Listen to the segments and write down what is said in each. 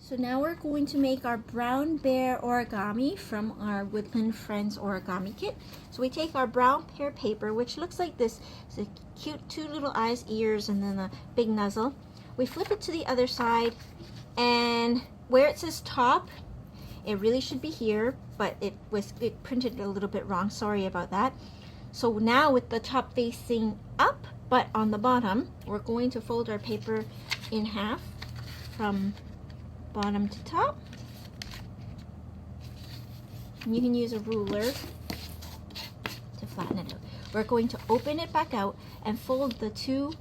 So now we're going to make our brown bear origami from our Woodland Friends origami kit. So we take our brown pear paper, which looks like this. It's a cute two little eyes, ears, and then a big nozzle. We flip it to the other side, and where it says top, it really should be here, but it printed a little bit wrong. Sorry about that. So now with the top facing up, but on the bottom, we're going to fold our paper in half from bottom to top. And you can use a ruler to flatten it out. We're going to open it back out and fold the two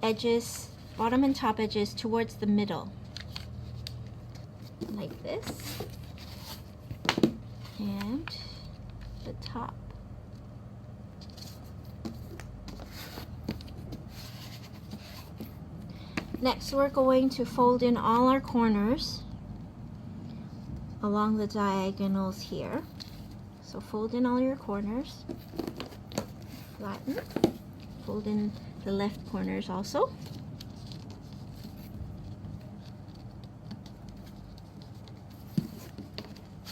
edges, bottom and top edges, towards the middle, like this, and the top. Next, we're going to fold in all our corners along the diagonals here. So fold in all your corners, flatten, fold in the left corners also.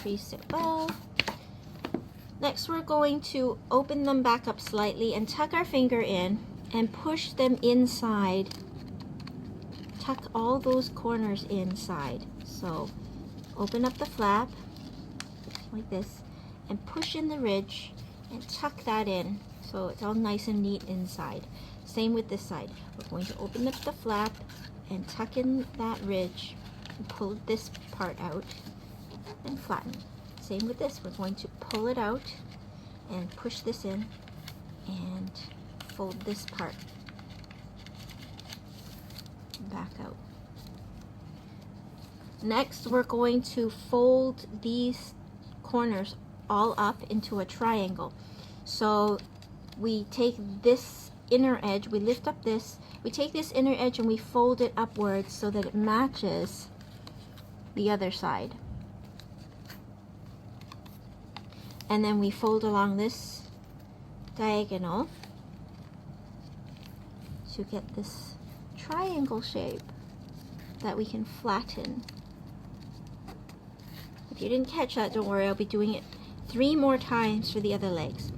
Crease it well. Next, we're going to open them back up slightly and tuck our finger in and push them inside. Tuck all those corners inside. So open up the flap like this and push in the ridge and tuck that in so it's all nice and neat inside. Same with this side. We're going to open up the flap and tuck in that ridge and pull this part out and flatten. Same with this. We're going to pull it out and push this in and fold this part back out. Next, we're going to fold these corners all up into a triangle. So we take this inner edge, we lift up this, we take this inner edge and we fold it upwards so that it matches the other side. And then we fold along this diagonal to get this triangle shape that we can flatten. If you didn't catch that, don't worry, I'll be doing it 3 more times for the other legs.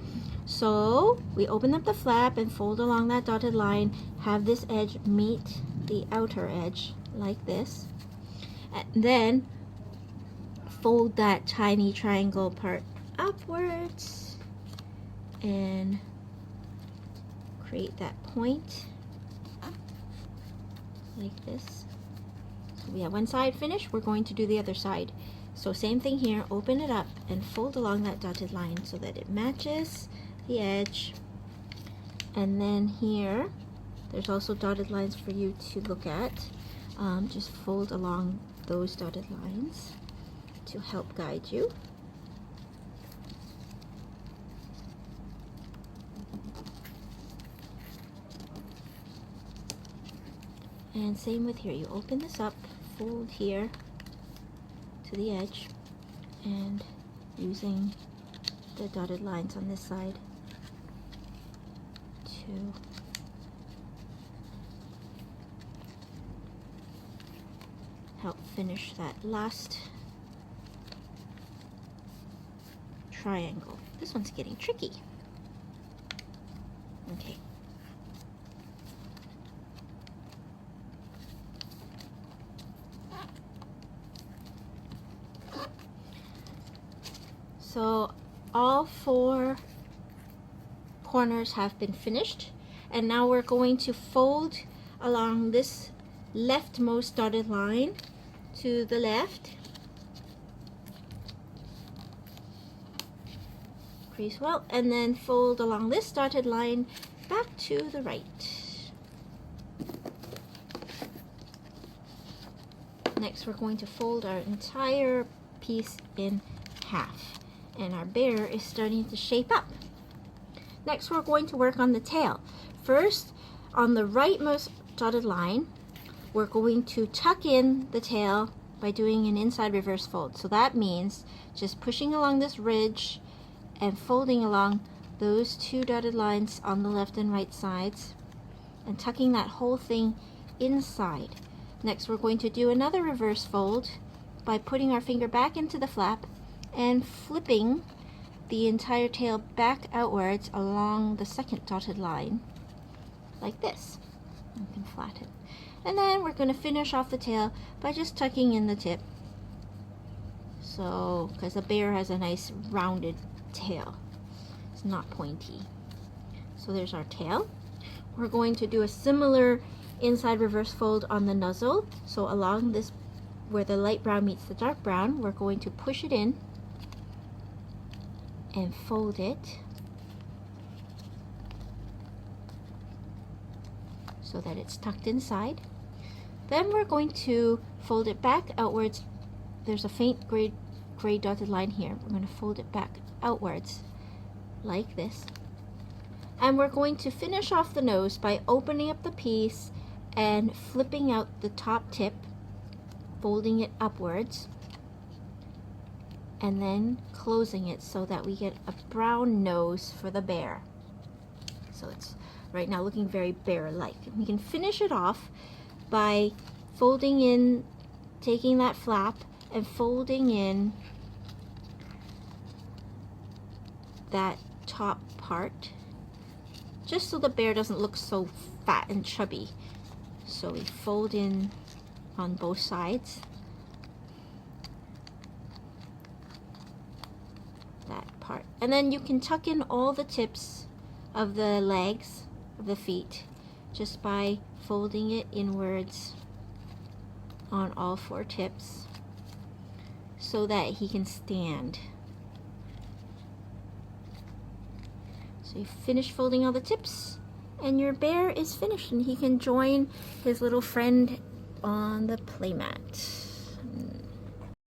So we open up the flap and fold along that dotted line, have this edge meet the outer edge like this, and then fold that tiny triangle part upwards and create that point like this. So we have one side finished, we're going to do the other side. So same thing here, open it up and fold along that dotted line so that it matches the edge. And then here, there's also dotted lines for you to look at. Just fold along those dotted lines to help guide you. And same with here, you open this up, fold here to the edge, and using the dotted lines on this side to help finish that last triangle. This one's getting tricky. Okay. So all 4 corners have been finished, and now we're going to fold along this leftmost dotted line to the left. Crease well, and then fold along this dotted line back to the right. Next, we're going to fold our entire piece in half. And our bear is starting to shape up. Next, we're going to work on the tail. First, on the rightmost dotted line, we're going to tuck in the tail by doing an inside reverse fold. So that means just pushing along this ridge and folding along those 2 dotted lines on the left and right sides and tucking that whole thing inside. Next, we're going to do another reverse fold by putting our finger back into the flap and flipping the entire tail back outwards along the second dotted line, like this. You can flatten. And then we're going to finish off the tail by just tucking in the tip. So, because the bear has a nice rounded tail. It's not pointy. So there's our tail. We're going to do a similar inside reverse fold on the muzzle. So along this, where the light brown meets the dark brown, we're going to push it in and fold it so that it's tucked inside. Then we're going to fold it back outwards. There's a faint gray dotted line here. We're going to fold it back outwards like this. And we're going to finish off the nose by opening up the piece and flipping out the top tip, folding it upwards, and then closing it so that we get a brown nose for the bear. So it's right now looking very bear-like. We can finish it off by folding in, taking that flap and folding in that top part, just so the bear doesn't look so fat and chubby. So we fold in on both sides. That part. And then you can tuck in all the tips of the legs, of the feet, just by folding it inwards on all four tips so that he can stand. So you finish folding all the tips and your bear is finished, and he can join his little friend on the playmat.